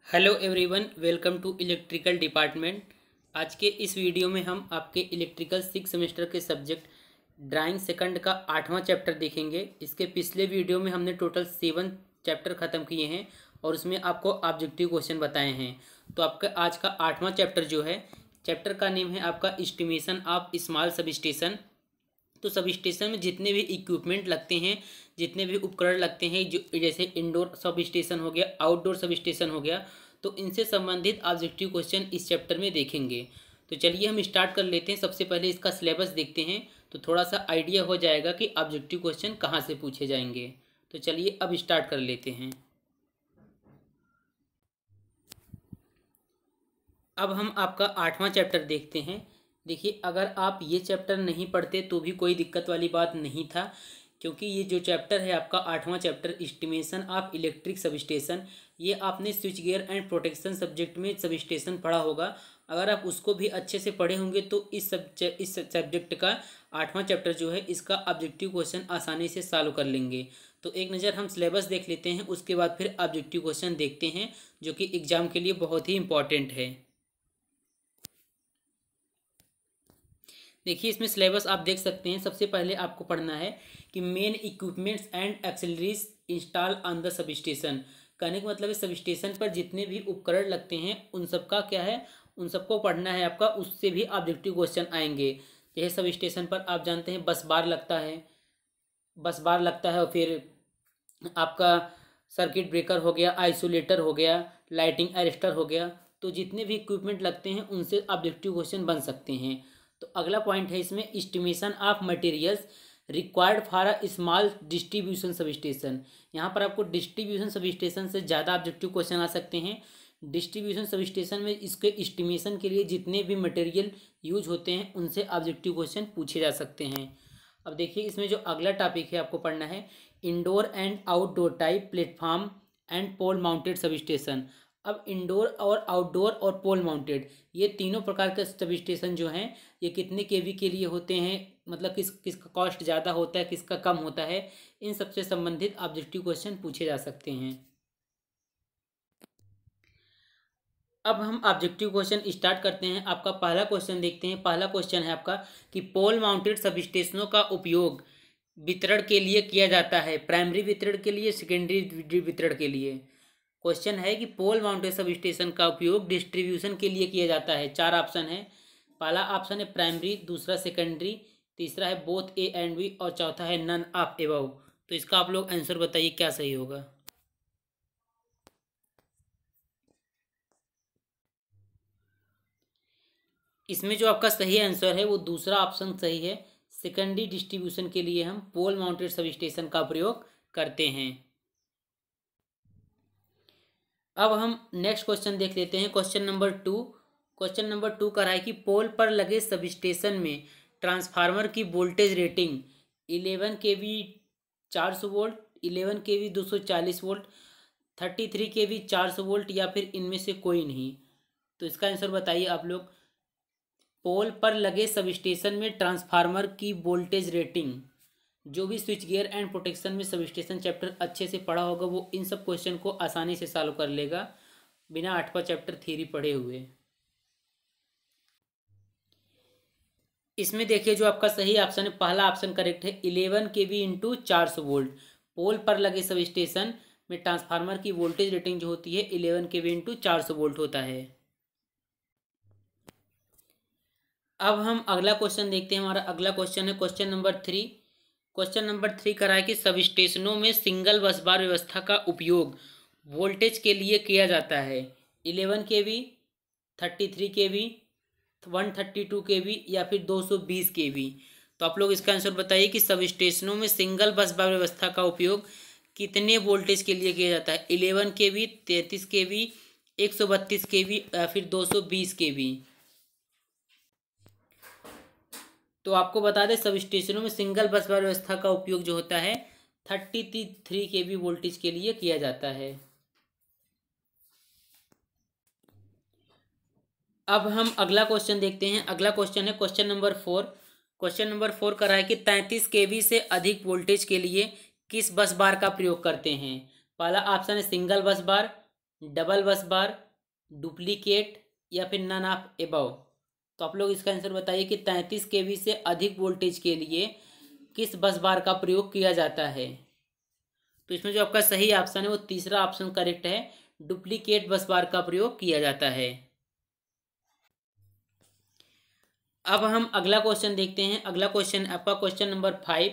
Hello everyone, welcome to electrical department. आज के इस वीडियो में हम आपके इलेक्ट्रिकल 6 सेमेस्टर के सब्जेक्ट ड्राइंग सेकंड का 8वां चैप्टर देखेंगे। इसके पिछले वीडियो में हमने टोटल 7 चैप्टर ख़त्म किए हैं और उसमें आपको ऑब्जेक्टिव क्वेश्चन बताए हैं। तो आपका आज का 8वां चैप्टर जो है, चैप्टर का नेम है आपका estimation of small sub station. तो सब स्टेशन में जितने भी इक्विपमेंट लगते हैं, जितने भी उपकरण लगते हैं, जो जैसे इंडोर सब स्टेशन हो गया, आउटडोर सब स्टेशन हो गया, तो इनसे संबंधित ऑब्जेक्टिव क्वेश्चन इस चैप्टर में देखेंगे। तो चलिए हम स्टार्ट कर लेते हैं। सबसे पहले इसका सिलेबस देखते हैं तो थोड़ा सा आइडिया हो जाएगा कि ऑब्जेक्टिव क्वेश्चन कहाँ से पूछे जाएंगे। तो चलिए अब स्टार्ट कर लेते हैं। अब हम आपका 8वां चैप्टर देखते हैं। देखिए, अगर आप ये चैप्टर नहीं पढ़ते तो भी कोई दिक्कत वाली बात नहीं था, क्योंकि ये जो चैप्टर है आपका 8वां chapter estimation of electric substation, ये आपने switchgear and protection subject में सब स्टेशन पढ़ा होगा। अगर आप उसको भी अच्छे से पढ़े होंगे तो इस सब्जेक्ट का 8वां चैप्टर जो है, इसका ऑब्जेक्टिव क्वेश्चन आसानी से सॉल्व कर लेंगे। तो एक नज़र हम सिलेबस देख लेते हैं, उसके बाद फिर ऑब्जेक्टिव क्वेश्चन देखते हैं, जो कि एग्जाम के लिए बहुत ही इंपॉर्टेंट है। देखिए, इसमें सिलेबस आप देख सकते हैं। सबसे पहले आपको पढ़ना है कि main equipments and accessories install on the sub station. कहने का मतलब है सब स्टेशन पर जितने भी उपकरण लगते हैं उन सब का क्या है, उन सबको पढ़ना है आपका। उससे भी ऑब्जेक्टिव क्वेश्चन आएंगे। जैसे सब स्टेशन पर आप जानते हैं बस बार लगता है, और फिर आपका सर्किट ब्रेकर हो गया, आइसोलेटर हो गया, लाइटिंग अरेस्टर हो गया। तो जितने भी इक्विपमेंट लगते हैं उनसे ऑब्जेक्टिव क्वेश्चन बन सकते हैं। तो अगला पॉइंट है इसमें estimation of materials required for a small distribution sub station. यहाँ पर आपको डिस्ट्रीब्यूशन सब स्टेशन से ज़्यादा ऑब्जेक्टिव क्वेश्चन आ सकते हैं। डिस्ट्रीब्यूशन सब स्टेशन में इसके एस्टिमेशन के लिए जितने भी मटेरियल यूज होते हैं उनसे ऑब्जेक्टिव क्वेश्चन पूछे जा सकते हैं। अब देखिए, इसमें जो अगला टॉपिक है आपको पढ़ना है indoor and outdoor type platform and pole mounted sub station. अब इंडोर और आउटडोर और पोल माउंटेड, ये तीनों प्रकार के सब स्टेशन जो हैं, ये कितने केवी के लिए होते हैं, मतलब किसका कॉस्ट ज़्यादा होता है, किसका कम होता है, इन सबसे संबंधित ऑब्जेक्टिव क्वेश्चन पूछे जा सकते हैं। अब हम ऑब्जेक्टिव क्वेश्चन स्टार्ट करते हैं। आपका पहला क्वेश्चन देखते हैं। पहला क्वेश्चन है आपका कि पोल माउंटेड सब स्टेशनों का उपयोग वितरण के लिए किया जाता है, प्राइमरी वितरण के लिए, सेकेंडरी वितरण के लिए। क्वेश्चन है कि पोल माउंटेड सब स्टेशन का उपयोग डिस्ट्रीब्यूशन के लिए किया जाता है। 4 ऑप्शन है। पहला ऑप्शन है प्राइमरी, दूसरा सेकेंडरी, तीसरा है बोथ ए एंड बी, और चौथा है नन ऑफ एबव। तो इसका आप लोग आंसर बताइए क्या सही होगा। इसमें जो आपका सही आंसर है वो दूसरा ऑप्शन सही है। सेकेंडरी डिस्ट्रीब्यूशन के लिए हम पोल माउंटेड सब स्टेशन का प्रयोग करते हैं। अब हम नेक्स्ट क्वेश्चन देख लेते हैं। क्वेश्चन नंबर 2 का रहा है कि पोल पर लगे सब स्टेशन में ट्रांसफार्मर की voltage rating 11 kV 400 volt, 11 kV 240 volt, 33 kV 400 volt, या फिर इनमें से कोई नहीं। तो इसका आंसर बताइए आप लोग। पोल पर लगे सब स्टेशन में ट्रांसफार्मर की वोल्टेज रेटिंग, जो भी स्विच गियर एंड प्रोटेक्शन में सब स्टेशन चैप्टर अच्छे से पढ़ा होगा वो इन सब क्वेश्चन को आसानी से सॉल्व कर लेगा, बिना 8वां चैप्टर थ्योरी पढ़े हुए। इसमें देखिए, जो आपका सही ऑप्शन है, पहला ऑप्शन करेक्ट है। 11 kV इंटू 400 वोल्ट। पोल पर लगे सब स्टेशन में ट्रांसफार्मर की वोल्टेज रेटिंग जो होती है 11 kV इंटू 400 वोल्ट होता है। अब हम अगला क्वेश्चन देखते हैं। हमारा अगला क्वेश्चन है क्वेश्चन नंबर 3। क्वेश्चन नंबर 3 करा है कि सब स्टेशनों में सिंगल बस बार व्यवस्था का उपयोग वोल्टेज के लिए किया जाता है। 11 kV, 33 kV, 132 kV, या फिर 220 kV। तो आप लोग इसका आंसर बताइए कि सब स्टेशनों में सिंगल बस बार व्यवस्था का उपयोग कितने वोल्टेज के लिए किया जाता है। 11 kV, 33 kV, 132 kV, या फिर 220 kV। तो आपको बता दें, सब स्टेशनों में सिंगल बस बार व्यवस्था का उपयोग जो होता है 33 kV वोल्टेज के लिए किया जाता है। अब हम अगला क्वेश्चन देखते हैं। अगला क्वेश्चन है क्वेश्चन नंबर 4। क्वेश्चन नंबर 4 का रहा है कि 33 kV से अधिक वोल्टेज के लिए किस बस बार का प्रयोग करते हैं। पहला ऑप्शन है सिंगल बस बार, डबल बस बार, डुप्लीकेट या फिर नन ऑफ एबव। तो आप लोग इसका आंसर बताइए कि 33 kV से अधिक वोल्टेज के लिए किस बस बार का प्रयोग किया जाता है। तो इसमें जो आपका सही ऑप्शन है वो तीसरा ऑप्शन करेक्ट है, डुप्लीकेट बस बार का प्रयोग किया जाता है। अब हम अगला क्वेश्चन देखते हैं। अगला क्वेश्चन आपका क्वेश्चन नंबर 5।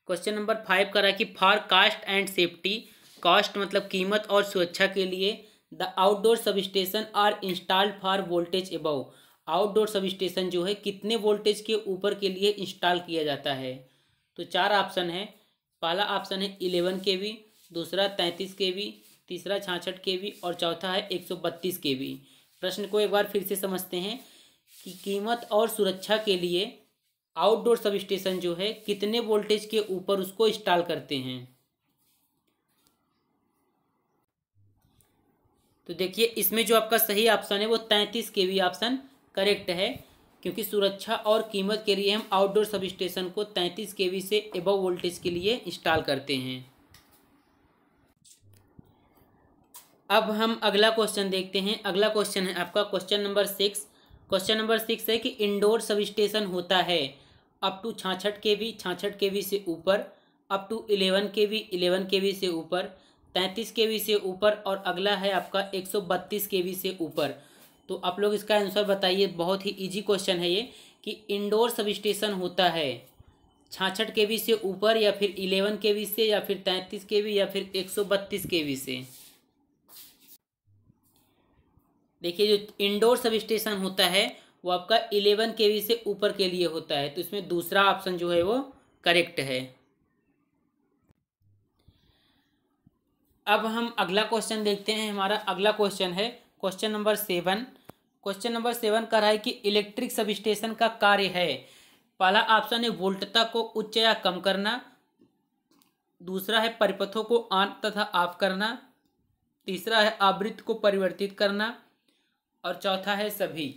क्वेश्चन नंबर 5 कह रहा है कि for cost and safety, cost मतलब कीमत और सुरक्षा के लिए, the outdoor sub station are installed for voltage above. Outdoor sub station जो है कितने वोल्टेज के ऊपर के लिए इंस्टॉल किया जाता है। तो चार ऑप्शन है। पहला ऑप्शन है 11 kV, दूसरा 33 kV, तीसरा 66 kV और चौथा है 132 kV। प्रश्न को एक बार फिर से समझते हैं कि कीमत और सुरक्षा के लिए आउटडोर सब स्टेशन जो है कितने वोल्टेज के ऊपर उसको इंस्टॉल करते हैं। तो देखिए इसमें जो आपका सही ऑप्शन है वो 33 kV ऑप्शन करेक्ट है, क्योंकि सुरक्षा और कीमत के लिए हम आउटडोर सब स्टेशन को 33 kV से एबव वोल्टेज के लिए इंस्टॉल करते हैं। अब हम अगला क्वेश्चन देखते हैं। अगला क्वेश्चन है आपका क्वेश्चन नंबर 6। क्वेश्चन नंबर 6 है कि इंडोर सब स्टेशन होता है अप टू 66 kV, 66 kV से ऊपर, अप टू 11 kV, 11 kV से ऊपर, 33 kV से ऊपर और अगला है आपका 132 kV से ऊपर। तो आप लोग इसका आंसर बताइए। बहुत ही इजी क्वेश्चन है ये कि इंडोर सब स्टेशन होता है 66 kV से ऊपर या फिर 11 kV से या फिर 33 kV या फिर 132 kV से। देखिए जो इंडोर सब स्टेशन होता है वो आपका 11 kV से ऊपर के लिए होता है, तो इसमें दूसरा ऑप्शन जो है वो करेक्ट है। अब हम अगला क्वेश्चन देखते हैं। हमारा अगला क्वेश्चन है क्वेश्चन नंबर 7। क्वेश्चन नंबर 7 का रहा है कि इलेक्ट्रिक सब स्टेशन का कार्य है। पहला ऑप्शन है वोल्टता को उच्च या कम करना, दूसरा है परिपथों को ऑन तथा ऑफ करना, तीसरा है आवृत्ति को परिवर्तित करना और चौथा है सभी।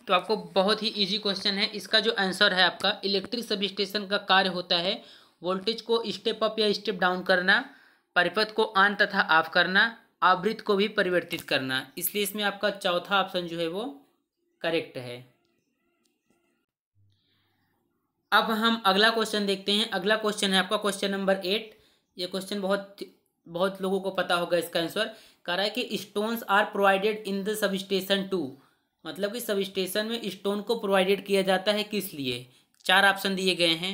तो आपको बहुत ही इजी क्वेश्चन है। इसका जो आंसर है आपका इलेक्ट्रिक सब स्टेशन का कार्य होता है वोल्टेज को स्टेप अप या स्टेप डाउन करना, परिपथ को ऑन तथा ऑफ करना, आवृत्ति को भी परिवर्तित करना। इसलिए इसमें आपका चौथा ऑप्शन जो है वो करेक्ट है। अब हम अगला क्वेश्चन देखते हैं। अगला क्वेश्चन है आपका क्वेश्चन नंबर 8। ये क्वेश्चन बहुत बहुत लोगों को पता होगा इसका आंसर। कह रहा है कि stones are provided in the सब स्टेशन टू, मतलब कि सब स्टेशन में स्टोन को प्रोवाइडेड किया जाता है किस लिए। चार ऑप्शन दिए गए हैं।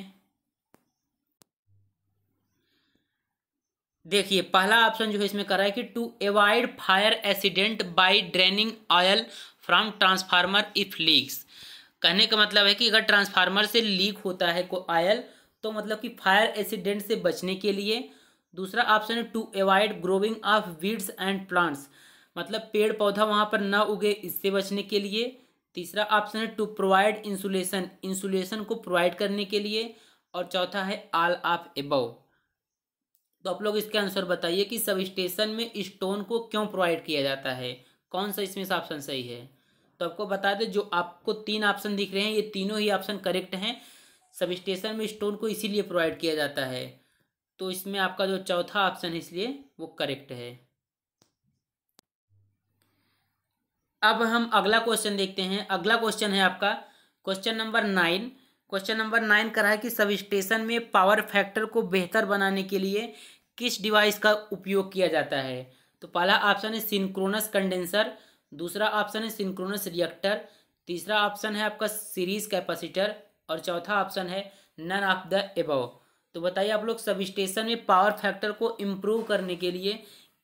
देखिए पहला ऑप्शन जो है इसमें कह रहा है कि to avoid fire accident by draining oil from transformer if leaks. कहने का मतलब है कि अगर ट्रांसफार्मर से लीक होता है को ऑयल तो मतलब कि फायर एक्सीडेंट से बचने के लिए। दूसरा ऑप्शन है to avoid growing of weeds and plants, मतलब पेड़ पौधा वहाँ पर न उगे इससे बचने के लिए। तीसरा ऑप्शन है टू प्रोवाइड इंसुलेशन, इंसुलेशन को प्रोवाइड करने के लिए और चौथा है ऑल ऑफ एबव। तो आप लोग इसका आंसर बताइए कि सब स्टेशन में स्टोन को क्यों प्रोवाइड किया जाता है, कौन सा इसमें से ऑप्शन सही है। तो आपको बता दें जो आपको तीन ऑप्शन दिख रहे हैं ये तीनों ही ऑप्शन करेक्ट हैं। सब स्टेशन में स्टोन को इसीलिए प्रोवाइड किया जाता है, तो इसमें आपका जो चौथा ऑप्शन है इसलिए वो करेक्ट है। अब हम अगला क्वेश्चन देखते हैं। अगला क्वेश्चन है आपका क्वेश्चन नंबर 9। क्वेश्चन नंबर 9 का रहा है कि सब स्टेशन में पावर फैक्टर को बेहतर बनाने के लिए किस डिवाइस का उपयोग किया जाता है। तो पहला ऑप्शन है सिंक्रोनस कंडेंसर, दूसरा ऑप्शन है सिंक्रोनस रिएक्टर, तीसरा ऑप्शन है आपका सीरीज कैपेसिटर और चौथा ऑप्शन है नन ऑफ द एबव। तो बताइए आप लोग सब स्टेशन में पावर फैक्टर को इम्प्रूव करने के लिए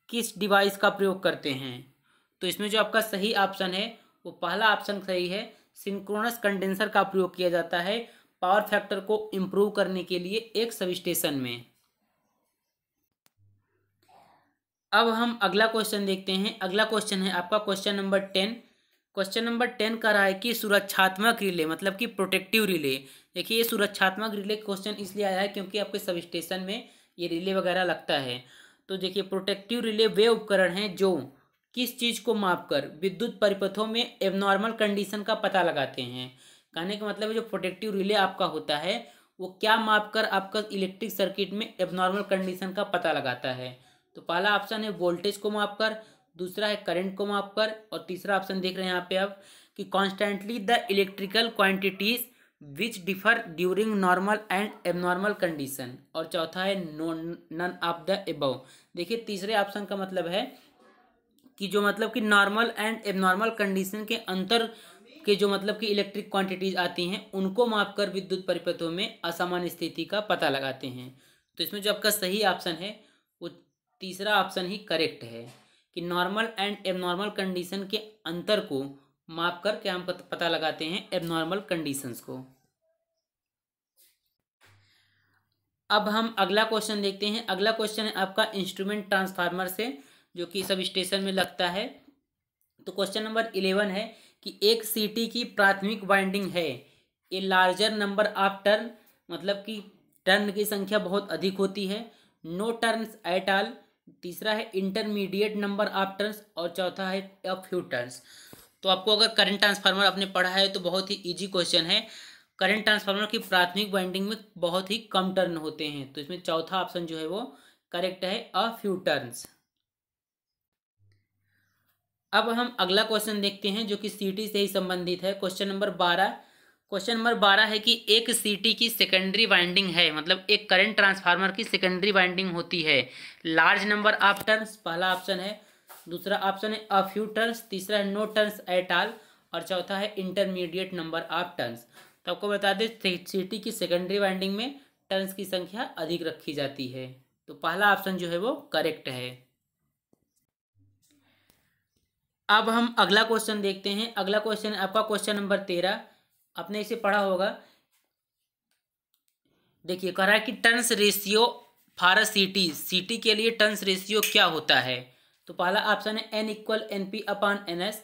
किस डिवाइस का प्रयोग करते हैं। तो इसमें जो आपका सही ऑप्शन है वो पहला ऑप्शन सही है, सिंक्रोनस कंडेंसर का प्रयोग किया जाता है पावर फैक्टर को इम्प्रूव करने के लिए एक सब स्टेशन में। अब हम अगला क्वेश्चन देखते हैं। अगला क्वेश्चन है आपका क्वेश्चन नंबर 10। क्वेश्चन नंबर 10 का रहा है कि सुरक्षात्मक रिले मतलब कि प्रोटेक्टिव रिले। देखिए ये सुरक्षात्मक रिले क्वेश्चन इसलिए आया है क्योंकि आपके सब स्टेशन में ये रिले वगैरह लगता है। तो देखिए प्रोटेक्टिव रिले वे उपकरण हैं जो किस चीज़ को मापकर विद्युत परिपथों में एबनॉर्मल कंडीशन का पता लगाते हैं। कहने का मतलब है जो प्रोटेक्टिव रिले आपका होता है वो क्या मापकर आपका इलेक्ट्रिक सर्किट में एबनॉर्मल कंडीशन का पता लगाता है। तो पहला ऑप्शन है वोल्टेज को माप कर, दूसरा है करंट को माप कर, और तीसरा ऑप्शन देख रहे हैं यहाँ पे आप कि constantly the electrical quantities which differ during normal and abnormal condition, और चौथा है नन ऑफ द एबव। देखिए तीसरे ऑप्शन का मतलब है कि जो मतलब कि नॉर्मल एंड एबनॉर्मल कंडीशन के अंतर के जो मतलब कि इलेक्ट्रिक क्वांटिटीज आती हैं उनको मापकर विद्युत परिपथों में असामान्य स्थिति का पता लगाते हैं। तो इसमें जो आपका सही ऑप्शन है वो तीसरा ऑप्शन ही करेक्ट है कि नॉर्मल एंड एबनॉर्मल कंडीशन के अंतर को माप कर के हम पता लगाते हैं एबनॉर्मल कंडीशंस को। अब हम अगला क्वेश्चन देखते हैं। अगला क्वेश्चन है आपका इंस्ट्रूमेंट ट्रांसफार्मर से, जो कि सब स्टेशन में लगता है। तो क्वेश्चन नंबर 11 है कि एक सीटी की प्राथमिक वाइंडिंग है ए लार्जर नंबर ऑफ टर्न, मतलब कि टर्न की संख्या बहुत अधिक होती है, नो टर्न्स एट ऑल, तीसरा है इंटरमीडिएट नंबर ऑफ टर्न्स, और चौथा है अ फ्यू टर्न्स। तो आपको अगर करंट ट्रांसफार्मर आपने पढ़ा है तो बहुत ही इजी क्वेश्चन है। करंट ट्रांसफार्मर की प्राथमिक वाइंडिंग में बहुत ही कम टर्न होते हैं, तो इसमें चौथा ऑप्शन जो है वो करेक्ट है, अ फ्यू टर्न्स। अब हम अगला क्वेश्चन देखते हैं जो कि सीटी से ही संबंधित है। Question number 12। क्वेश्चन नंबर 12 है कि एक सीटी की सेकेंडरी वाइंडिंग है, मतलब एक करंट ट्रांसफार्मर की सेकेंडरी वाइंडिंग होती है लार्ज नंबर ऑफ टर्न्स, पहला ऑप्शन है, दूसरा ऑप्शन है अ फ्यू टर्न्स, तीसरा है नो टर्न्स एट ऑल, और चौथा है इंटरमीडिएट नंबर ऑफ टर्न्स। तो आपको बता दें सीटी की सेकेंडरी वाइंडिंग में टर्न्स की संख्या अधिक रखी जाती है, तो पहला ऑप्शन जो है वो करेक्ट है। अब हम अगला क्वेश्चन देखते हैं। अगला क्वेश्चन आपका क्वेश्चन नंबर 13, आपने इसे पढ़ा होगा। देखिए कह रहा है कि टर्न्स रेशियो फॉर अ सीटी, सीटी के लिए टर्न्स रेशियो क्या होता है। तो पहला ऑप्शन है N equal N P upon N S,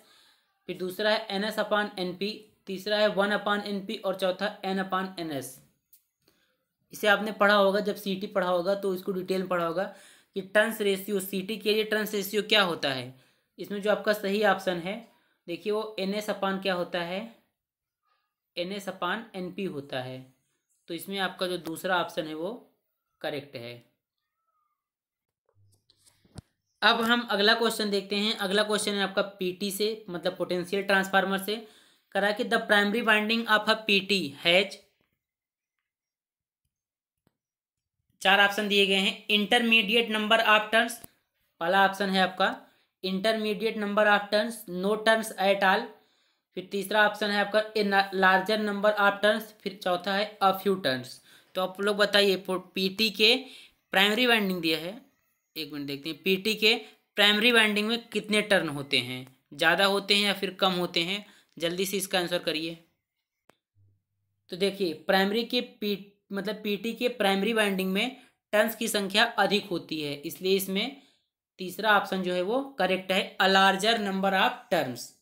फिर दूसरा है N S upon N P, तीसरा है वन अपान एन पी, और चौथा एन अपान एन एस। इसे आपने पढ़ा होगा, जब सीटी पढ़ा होगा तो इसको डिटेल में पढ़ा होगा कि टर्न्स रेशियो सीटी के लिए टर्न्स रेशियो क्या होता है। इसमें जो आपका सही ऑप्शन है देखिए वो एन एस अपान क्या होता है, N S upon N P होता है। तो इसमें आपका जो दूसरा ऑप्शन है वो करेक्ट है। अब हम अगला क्वेश्चन देखते हैं। अगला क्वेश्चन है आपका पीटी से, मतलब पोटेंशियल ट्रांसफार्मर से। करा कि the primary winding of a PT has, चार ऑप्शन दिए गए हैं, इंटरमीडिएट नंबर ऑफ टर्न्स, पहला ऑप्शन है आपका intermediate number of turns, no turns at all, फिर तीसरा ऑप्शन है आपका a larger number of turns, फिर चौथा है अ फ्यू टर्न्स। तो आप लोग बताइए पीटी के प्राइमरी वाइंडिंग दिया है, एक मिनट देखते हैं, पीटी के प्राइमरी वाइंडिंग में कितने टर्न होते हैं, ज़्यादा होते हैं या फिर कम होते हैं, जल्दी से इसका आंसर करिए। तो देखिए प्राइमरी के मतलब पीटी के प्राइमरी वाइंडिंग में टर्न्स की संख्या अधिक होती है, इसलिए इसमें तीसरा ऑप्शन जो है वो करेक्ट है, a larger number of turns.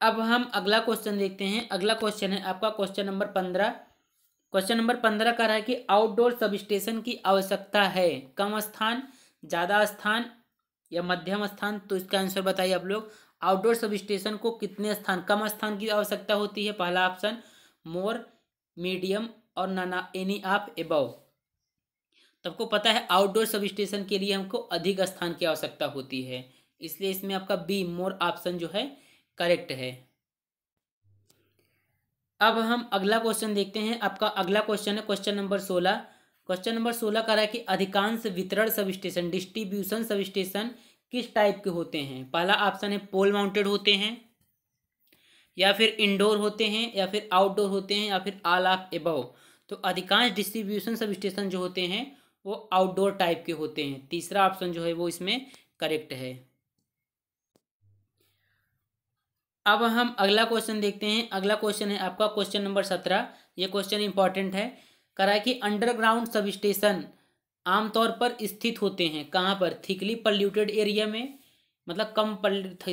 अब हम अगला क्वेश्चन देखते हैं। अगला क्वेश्चन है आपका क्वेश्चन नंबर 15। क्वेश्चन नंबर 15 का रहा है कि आउटडोर सबस्टेशन की आवश्यकता है कम स्थान, ज़्यादा स्थान या मध्यम स्थान। तो इसका आंसर बताइए आप लोग। आउटडोर सबस्टेशन को कितने स्थान, कम स्थान की आवश्यकता होती है, पहला ऑप्शन मोर, मीडियम, और नाना एनी ऑफ एबव। तो आपको पता है आउटडोर सबस्टेशन के लिए हमको अधिक स्थान की आवश्यकता होती है, इसलिए इसमें आपका बी मोर ऑप्शन जो है करेक्ट है। अब हम अगला क्वेश्चन देखते हैं। आपका अगला क्वेश्चन है क्वेश्चन नंबर 16। क्वेश्चन नंबर 16 का रहा है कि अधिकांश वितरण सबस्टेशन, डिस्ट्रीब्यूशन सबस्टेशन किस टाइप के होते हैं, पहला ऑप्शन है पोल माउंटेड होते हैं, या फिर इंडोर होते हैं, या फिर आउटडोर होते हैं, या फिर ऑल ऑफ एबव। तो अधिकांश डिस्ट्रीब्यूशन सबस्टेशन जो होते हैं वो आउटडोर टाइप के होते हैं, तीसरा ऑप्शन जो है वो इसमें करेक्ट है। अब हम अगला क्वेश्चन देखते हैं। अगला क्वेश्चन है आपका क्वेश्चन नंबर 17। ये क्वेश्चन इंपॉर्टेंट है। करा कि अंडरग्राउंड सबस्टेशन आमतौर पर स्थित होते हैं कहाँ पर, थिकली पल्यूटेड एरिया में, मतलब कम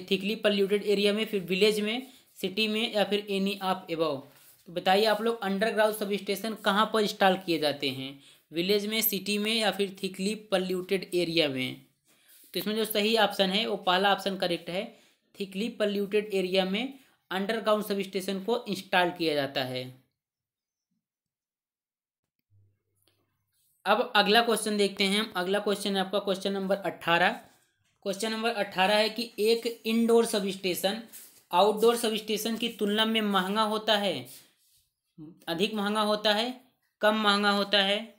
थिकली पल्यूटेड एरिया में, फिर विलेज में, सिटी में, या फिर एनी ऑफ एबव। तो बताइए आप लोग अंडरग्राउंड सबस्टेशन कहाँ पर इंस्टॉल किए जाते हैं, विलेज में, सिटी में, या फिर थिकली पल्यूटेड एरिया में। तो इसमें जो सही ऑप्शन है वो पहला ऑप्शन करेक्ट है, थिकली पल्यूटेड एरिया में अंडरग्राउंड सबस्टेशन को इंस्टॉल किया जाता है। अब अगला क्वेश्चन देखते हैं हम। अगला क्वेश्चन है आपका क्वेश्चन नंबर 18। क्वेश्चन नंबर 18 है कि एक indoor sub station outdoor sub station की तुलना में महंगा होता है, अधिक महंगा होता है, कम महंगा होता है,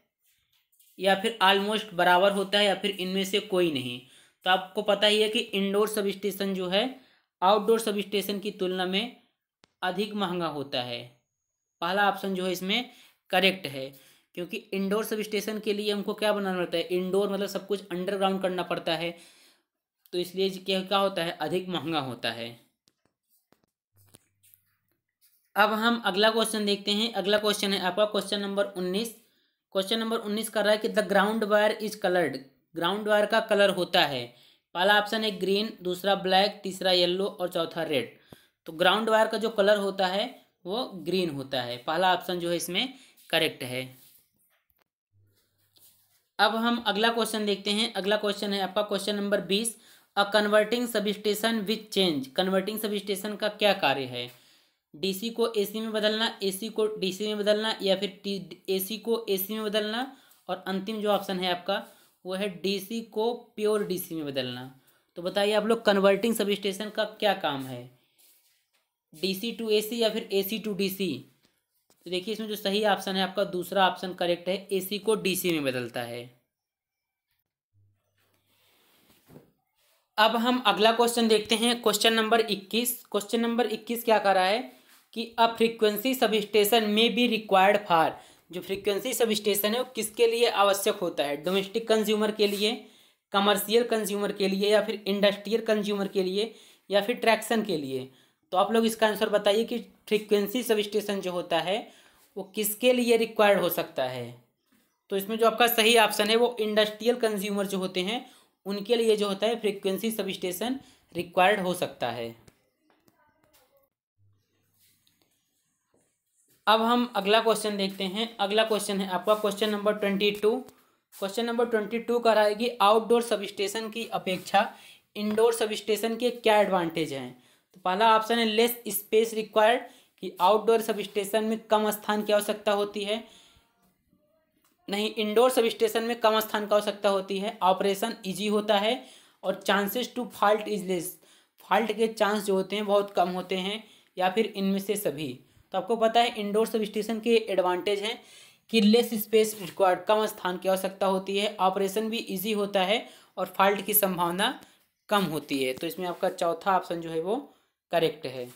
या फिर ऑलमोस्ट बराबर होता है, या फिर इनमें से कोई नहीं। तो आपको पता ही है कि इंडोर सब स्टेशन जो है आउटडोर सब स्टेशन की तुलना में अधिक महंगा होता है। पहला ऑप्शन जो है इसमें करेक्ट है, क्योंकि इंडोर सब स्टेशन के लिए हमको क्या बनाना पड़ता है, इंडोर मतलब सब कुछ अंडरग्राउंड करना पड़ता है, तो इसलिए क्या क्या होता है, अधिक महंगा होता है। अब हम अगला क्वेश्चन देखते हैं। अगला क्वेश्चन है आपका क्वेश्चन नंबर 19। क्वेश्चन नंबर 19 कर रहा है कि the ground wire is coloured. Ground wire का कलर होता है, पहला ऑप्शन है ग्रीन, दूसरा ब्लैक, तीसरा येलो और चौथा रेड। तो ग्राउंड वायर का जो कलर होता है वो ग्रीन होता है। पहला ऑप्शन जो है इसमें करेक्ट है। अब हम अगला क्वेश्चन देखते हैं। अगला क्वेश्चन है आपका question number 20। A converting sub station with change. Converting sub station का क्या कार्य है? डीसी को एसी में बदलना, एसी को डीसी में बदलना, या फिर एसी को एसी में बदलना, और अंतिम जो ऑप्शन है आपका वो है डीसी को प्योर डीसी में बदलना। तो बताइए आप लोग, कन्वर्टिंग सब स्टेशन का क्या काम है? डीसी टू एसी या फिर एसी टू डीसी? तो देखिए इसमें जो सही ऑप्शन है आपका दूसरा ऑप्शन करेक्ट है, एसी को डीसी में बदलता है। अब हम अगला क्वेश्चन देखते हैं, क्वेश्चन नंबर 21। क्वेश्चन नंबर 21 क्या कर रहा है कि अ फ्रीक्वेंसी सब स्टेशन में बी रिक्वायर्ड फॉर। जो फ्रीक्वेंसी सब स्टेशन है वो किसके लिए आवश्यक होता है? डोमेस्टिक कंज्यूमर के लिए, कमर्शियल कंज्यूमर के लिए, या फिर इंडस्ट्रियल कंज्यूमर के लिए, या फिर ट्रैक्शन के लिए? तो आप लोग इसका आंसर बताइए कि फ्रीक्वेंसी सब स्टेशन जो होता है वो किसके लिए रिक्वायर्ड हो सकता है। तो इसमें जो आपका सही ऑप्शन है वो इंडस्ट्रियल कंज्यूमर जो होते हैं उनके लिए जो होता है फ्रीक्वेंसी सब स्टेशन रिक्वायर्ड हो सकता है। अब हम अगला क्वेश्चन देखते हैं। अगला क्वेश्चन है आपका क्वेश्चन नंबर 22। क्वेश्चन नंबर 22 का रहा है कि आउटडोर सब स्टेशन की अपेक्षा इंडोर सब स्टेशन के क्या एडवांटेज हैं? तो पहला ऑप्शन है लेस स्पेस रिक्वायर्ड, कि आउटडोर सब स्टेशन में कम स्थान की आवश्यकता होती है। नहीं, इंडोर सब स्टेशन में कम स्थान की आवश्यकता होती है, ऑपरेशन इजी होता है, और chances to fault is less. Fault के चांस जो होते हैं बहुत कम होते हैं, या फिर इनमें से सभी। तो आपको पता है इंडोर सब स्टेशन के एडवांटेज हैं कि लेस स्पेस रिक्वायर्ड, कम स्थान की आवश्यकता होती है, ऑपरेशन भी इजी होता है, और फॉल्ट की संभावना कम होती है। तो इसमें आपका चौथा ऑप्शन जो है वो करेक्ट है।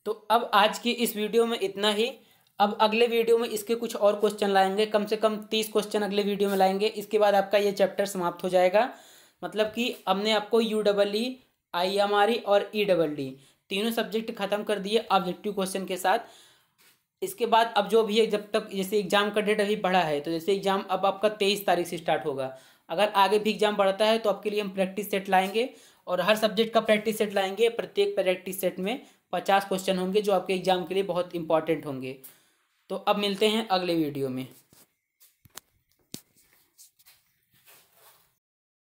तो अब आज की इस वीडियो में इतना ही। अब अगले वीडियो में इसके कुछ और क्वेश्चन लाएंगे, कम से कम 30 क्वेश्चन अगले वीडियो में लाएंगे। इसके बाद आपका ये चैप्टर समाप्त हो जाएगा। मतलब कि हमने आपको UEE, IMRE और EEE तीनों सब्जेक्ट खत्म कर दिए ऑब्जेक्टिव क्वेश्चन के साथ। इसके बाद अब जो भी है, जब तक जैसे एग्जाम का डेट अभी बढ़ा है, तो जैसे एग्जाम अब आपका 23 तारीख से स्टार्ट होगा। अगर आगे भी एग्जाम बढ़ता है तो आपके लिए हम प्रैक्टिस सेट लाएंगे, और हर सब्जेक्ट का प्रैक्टिस सेट लाएंगे। प्रत्येक प्रैक्टिस सेट में 50 क्वेश्चन होंगे जो आपके एग्जाम के लिए बहुत इंपॉर्टेंट होंगे। तो अब मिलते हैं अगले वीडियो में।